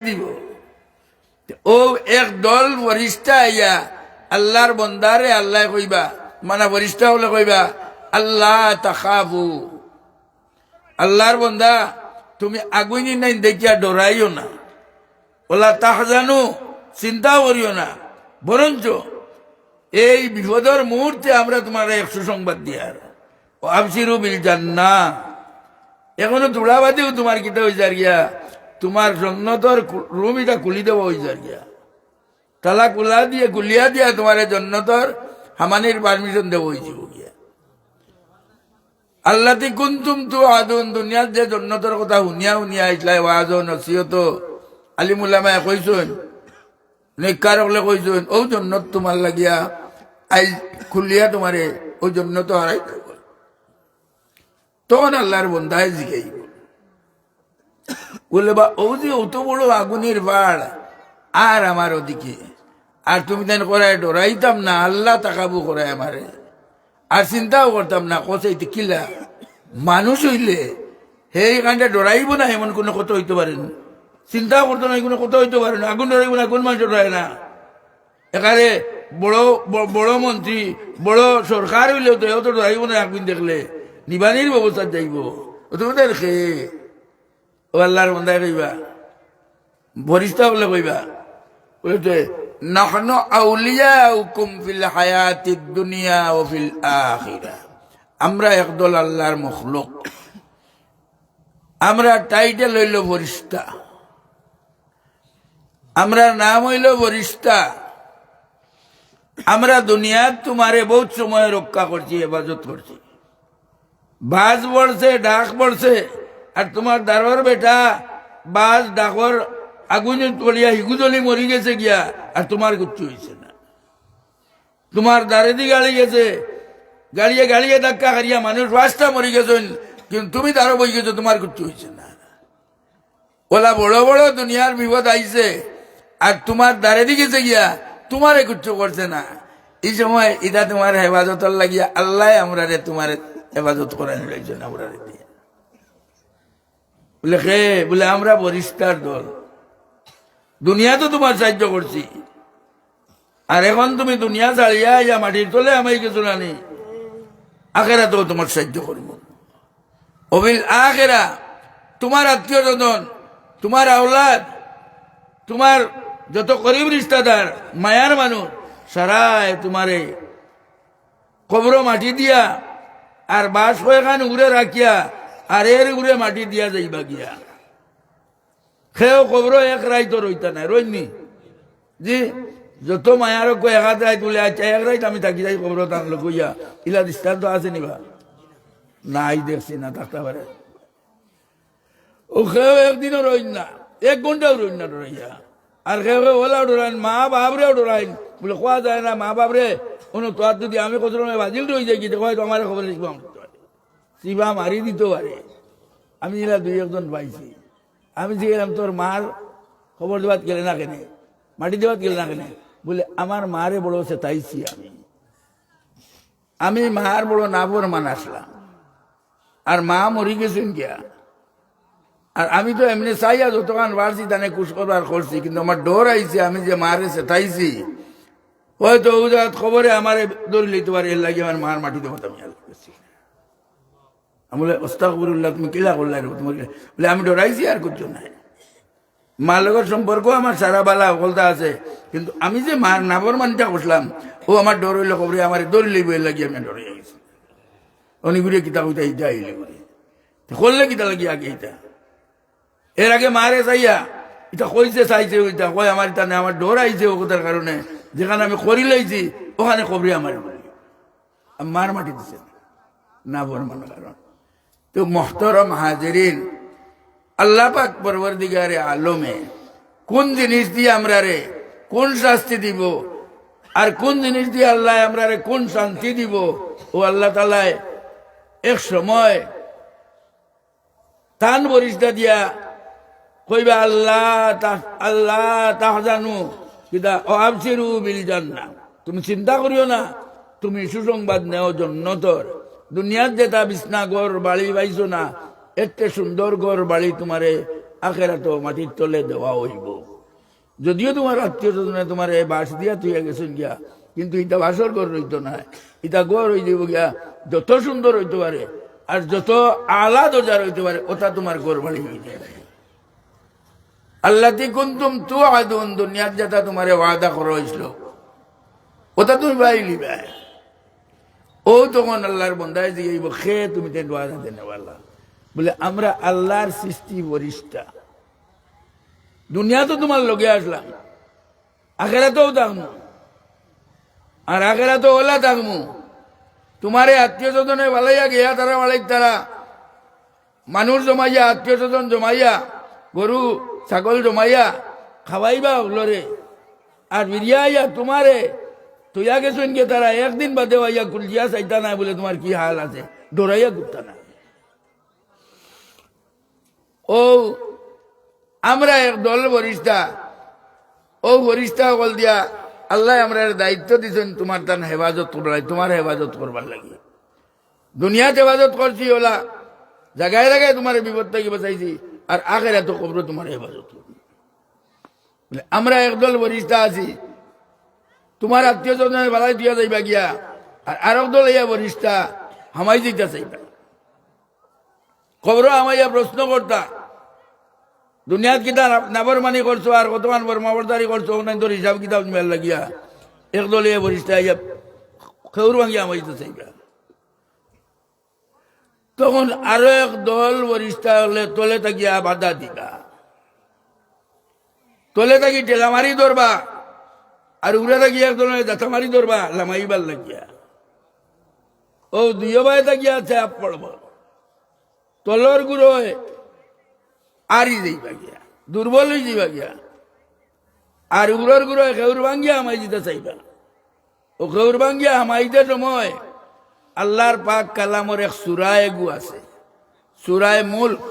দিব ও এক দল ফরিস্তা আইয়া আল্লাহর বন্দারে আল্লাহ কইবা মানে ফরিস্তা হলে কইবা আল্লাহ তাখাফু, আল্লাহর বন্দা তুমি আগুনি নাই দেখিয়া ডরাইও না, ওলা তাহজানু চিন্তাও করিও না, বরঞ্চ এই বিপদের মুহূর্তে আমরা তোমার এক সুসংবাদ দিয়ার ও আবশিরু বিল জান্নাহ। এখনো তোড়াবাদিও তোমার কিতা হয়ে যার গিয়া তোমার জন্নতর রুম এটা খুলি দেওয়া হয়ে যার গিয়া, তালা কুলিয়া দিয়া তোমার জন্নতর হামানির পারমিশন দেওয়া হয়েছিল গিয়া। আল্লাতি কুনতুম তু আদুন, দুনিয়ার যে জন্নতর কথা শুনিয়া আইসলাই ওয়াজ নসিহত আলিমুল্লামায় কইসুন, নেককার হলে কইসুন ও জন্নত তোমার লাগিয়া আই খুলিয়া তোমারে ওই জন্নত হারাই দেব। তখন আল্লাহর বন্দায় জিগাইব বলে বা ও যে অত বড় আগুনের বাড় আর আমার ওদিকে, আর তুমি তেন করায় ডরাইতাম না, আল্লাহ তাকাবু করায় আমারে, আর চিন্তাও করতাম না কচাইতে কিলা মানুষ হইলে সেই কানটা ডরাইব না এমন কোনো কথা হইতে পারেন, চিন্তাও করতো না কোনো কথা হইতে পারে না, আগুন ডরাইব না কোন মানুষ ডরায় না। এখানে বড় মন্ত্রী বড় সরকার হইলেও তো এও তো ডরাইব না, আগুন দেখলে নিবানির ব্যবস্থা যাইব। তুমি তো খে ও আল্লাহর বন্দায় কইবা বরিষ্ঠা বলে কইবা বলতে নাহনু আউলিয়াউকুম ফিল হায়াতিদ দুনিয়া ওয়া ফিল আখিরাহ, আমরা একদল আল্লাহর মখলুক, আমরা টাইটেল হইল বরিষ্ঠা, আমরা নাম হইল বরিষ্ঠা, আমরা দুনিয়াত তোমারে বহুত সময় রক্ষা করছি, হেফাজত করছি, বাজ বলছে ডাক বলছে, আর তোমার দারোয়ার বেটা বাজ ডাকর আগুন পড়িয়া হিগুজলি মরি গেছে গিয়া, আর তোমার কিচ্ছু হয়েছে না, তোমার দাঁড়ে দি গাড়ি গেছে, গাড়িয়ে ধাক্কা খারিয়া মানুষ রাস্তা মরি গেছেন, কিন্তু তুমি তারও বই গেছো, তোমার কিচ্ছু হয়েছে না। ওলা বড় বড় দুনিয়ার বিপদ আইছে আর তোমার দাঁড়ে দি গেছে গিয়া, তোমারে কিচ্ছু করছে না। এই সময় এটা তোমার হেফাজতর লাগিয়া আল্লাহ আমরা রে তোমার হেফাজত করার জন্য আমরা রে দিয়ে বলে খে বলে আমরা বরিষ্কার দল, দুনিয়া তো তোমার সাহায্য করছি, আর এখন তুমি দুনিয়া ছাড়িয়া ইয়া মাটির তলে আমি কিছু নানি, আখেরা তো তোমার সাহায্য করব। অবিল আখেরা তোমার আত্মীয় স্বজন, তোমার আওলাদ, তোমার যত করিব রিস্তাদার মায়ার মানুষ সারায় তোমারে কবর মাটি দিয়া আর বাস কয়েখান উড়ে রাখিয়া আর এর উড়ে মাটি দিয়া যাইবা গিয়া, খেয়েও কবর এক রাইতো রইতা নাই রইনি জি, যত মায়ার এক হাত রাইত বলে আচ্ছা এক রাইত আমি থাকি যাই কবর টানলো কইয়া, ইলা দৃষ্টান্ত আছে নিবা নাই, দেখছি না থাকতে পারে। ও খেয়েও একদিনও রইন না, এক ঘন্টাও রইন না ডরাইয়া, আর খেয়ে ওলাও ডরাইন, মা বাপরেও ডরাইন, বলে খোয়া যায় না মা বাপরে কোনো তোর যদি আমি কত বাজিল রয়ে যাই কি হয়তো আমার খবর লিখবাম শিবা মারি দিতে পারে। আমি যেটা দুই একজন পাইছি, আমি যে গেলাম তোর মার খবর দেওয়াত গেলে না কেনে, মাটি দেওয়াত গেলে না কেনে, বলে আমার মারে বড় চেতাইছি, আমি মার বড় নাবর মান আসলাম, আর মা মরি গেছেন গিয়া, আর আমি তো এমনি চাইয়া যতক্ষণ বাড়ছি তানে কুশ করবার করছি, কিন্তু আমার ডর আইছে আমি যে মারে চেতাইছি হয়তো ওজাত খবরে আমার দৌড় লইতে পারে, এর লাগে আমার মার মাটি দেবো আমি আর করছি। আমি বলে ওস্তাগফিরুল্লাহ তুমি কিলা করলে তোমার বলে আমি ডরাইছি আর কিছু নাই, মার লগর সম্পর্ক আমার সারা বালা বলতে আছে, কিন্তু আমি যে মার নাবর মানটা করলাম ও আমার ডর হইলে খবরে আমার দৌড় লইব, এর লাগে আমি ডরে গেছি। অনেকগুলো কিতা কইতা এইটা আইলে করে করলে কিতা লাগি আগে এইটা, এর আগে মারে চাইয়া এটা কইছে চাইছে ওইটা কয় আমার টানে আমার ডর আইছে ও কথার কারণে, যেখানে আমি করি লাইছি ওখানে কবরি আমার মার মাটি দিছে না বর মানার কারণ। তো মোহতরম হাজিরিন, আল্লাহ পাক পরওয়ারদিগারে আলমে কোন জিনিস দিয়ে আমরা রে কোন শাস্তি দিব আর কোন জিনিস দিয়ে আল্লাহ আমরা রে কোন শান্তি দিব, ও আল্লাহ তাআলা এক সময় তান বরিষ্ঠা দিয়া কইবা আল্লাহ তাহজানু কিদা ও আবশিরু বিল জান্নাহ, তুমি চিন্তা করিও না, তুমি সুসংবাদ নেও জন্নতর, দুনিয়ার যেটা বিছনা ঘর বাড়ি পাইছো না, এতে সুন্দর ঘর বাড়ি তোমারে আখেরাতও মাটির তলে দেওয়া হইব। যদিও তোমার আত্মীয় স্বজনে তোমার এই বাস দিয়া তুই গেছেন গিয়া, কিন্তু ইটা বাসর ঘর রইতো না, ইটা ঘর হয়ে যাব গিয়া যত সুন্দর হইতে পারে আর যত আলা দরজার হইতে পারে ওটা তোমার ঘর বাড়ি হয়ে যাবে। আল্লাহ কুনতুম তুআদুন, দুনিয়ার যেটা তোমার ওয়াদা করা হয়েছিল ওটা তুমি পাই লিবা। ও তখন আল্লাহর বন্দায় জিগাইব, খে তুমি তেন ওয়াদা দেনে ওয়ালা বলে আমরা আল্লাহর সৃষ্টি বরিষ্ঠা, দুনিয়া তো তোমার লগে আসলাম, আখেরাতেও থাকবো, আর আখেরাতে ওলা থাকবো। তোমারে আত্মীয় স্বজনে ভালাইয়া গিয়া তারা মালিক তারা মানুষ জমাইয়া, আত্মীয় স্বজন জমাইয়া, গরু ছাগল জমাইয়া খাওয়াইবা ওগুলোরে, আর বিরিয়াইয়া তোমারে তুইয়া গেছেন গিয়ে তারা একদিন বাদে আইয়া কুলজিয়া চাইতা নাই বলে তোমার কি হাল আছে, ডরাইয়া করতা না। ও আমরা এক দল বরিষ্ঠা, ও বরিষ্ঠা বল দিয়া আল্লাহ আমরা দায়িত্ব দিচ্ছেন তোমার তার হেফাজত করবার, তোমার হেফাজত করবার লাগে। দুনিয়াতে হেফাজত করছি ওলা জায়গায় জায়গায় তোমার বিপদ থেকে বাঁচাইছি, আর আগের এত কবর তোমার হেফাজত করবি। আমরা একদল বরিষ্ঠা আছি, তোমার আত্মীয় স্বজনের বালাই দিয়া যাইবা গিয়া, আর আরেক দল ইয়া বরিষ্ঠা হামাই দিতে চাইবা। খবর আমাইয়া প্রশ্ন করতা, দুনিয়াত কিতা নাফরমানি করছো আর কতমান বর্মাবরদারি করছো, নাই তোর হিসাব কিতাব মেল লাগিয়া একদল ইয়া বরিষ্ঠা ইয়া খেউর ভাঙিয়া আমাইতে চাইবা। তখন আরো এক দল বরিষ্ঠা হলে তলে থাকিয়া বাধা দিবা, তলে থাকি টেলা মারি ধরবা, আর উড়ে থাকি একদল দাঁতা মারি ধরবা লামাইবার লাগিয়া। ও দুই ভাই থাকিয়া চাপ পড়ব, তলর গুড়ো আরি যাইবা গিয়া, দুর্বল হয়ে যাইবা গিয়া, আর উড়োর গুড়ো খেউর ভাঙ্গিয়া আমাই দিতে চাইবা। ও খেউর ভাঙ্গিয়া আমাইতে সময় আল্লাহর পাক কালামর এক সূরায়ে গু আছে, সূরায়ে মুলক,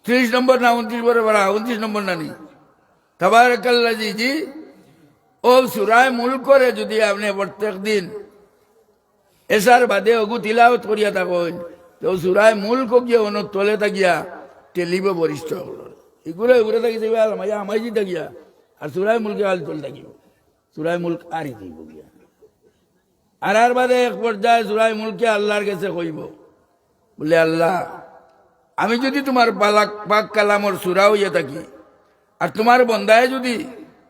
30 নম্বর না 29 বড় বড় 29 নম্বর নানি তাবারাকাল্লাযী জি। ও সূরায়ে মুলক করে যদি আপনি প্রত্যেক দিন এসার বাদে ওগু তিলাওয়াত করিয়া থাকেন, তো সূরায়ে মুলক গিয়ে অন্য তলে থাকিয়া টেলিব বরিষ্ঠ হলো এগুলো উড়ে থাকি যাবে আমাই জি থাকিয়া, আর সূরায়ে মুলকে আল তলে থাকিব, সূরায়ে মুলক আরি দিব গিয়া। আর বাদে এক পর্যায়ে সূরায়ে মুলকে আল্লাহর কাছে কইব, বলে আল্লাহ আমি যদি তোমার পাক কালামর সূরা হইয়া থাকি, আর তোমার বন্দায় যদি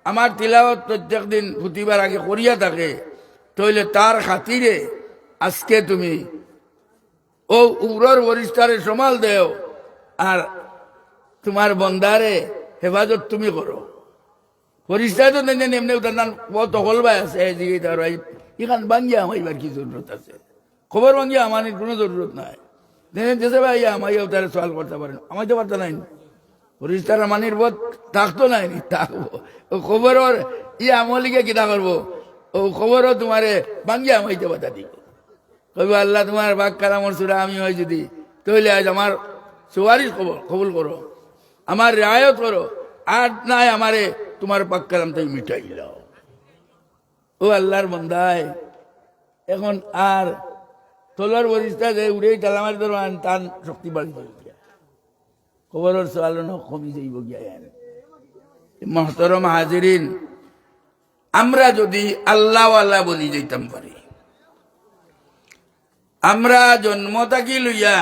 আমার তিলাওয়াত প্রত্যেক দিন প্রতিবার আগে করিয়া থাকে, তাহলে তার খাতিরে আজকে তুমি ও উগ্রর বরিষ্ঠারে সমাল দেও, আর তোমার বন্দারে হেফাজত তুমি করো। বরিষ্ঠায় তো নেন এমনি উদাহরণ বহুত হলবাই আছে, এদিকে তার এখান ভাঙ্গিয়া আমাইবার কি জরুরত আছে, খবর ভাঙ্গিয়া আমার কোনো জরুরত নাই। দেশে ভাই আমাইও তারা সওয়াল করতে পারেন, আমাইতে পারতো নাই, পরিষ্কার মানির বোধ থাকতো নাই, থাকবো ও খবর ওর আমলিকে কিনা করবো, ও খবরও তোমারে ভাঙ্গিয়া আমাইতে বাধা দিব। কবি আল্লাহ তোমার বাক কালামর সূরা আমি হয় যদি, তাহলে আজ আমার সুপারিশ কবুল করো, আমার রেয়ায়ত করো, আর নাই আমারে তোমার পাক কালাম তাই মিটাই দাও। ও আল্লাহর বন্দায় এখন আর তোলার বরিষ্ঠা যে উড়ে টালামারি ধরবেন তার শক্তি বাড়ি যাইব গিয়া, খবরের চালানো কমি যাইব গিয়া। মহতরম হাজিরিন, আমরা যদি আল্লাহওয়ালা বলি যাইতাম পারি, আমরা জন্ম থাকি লইয়া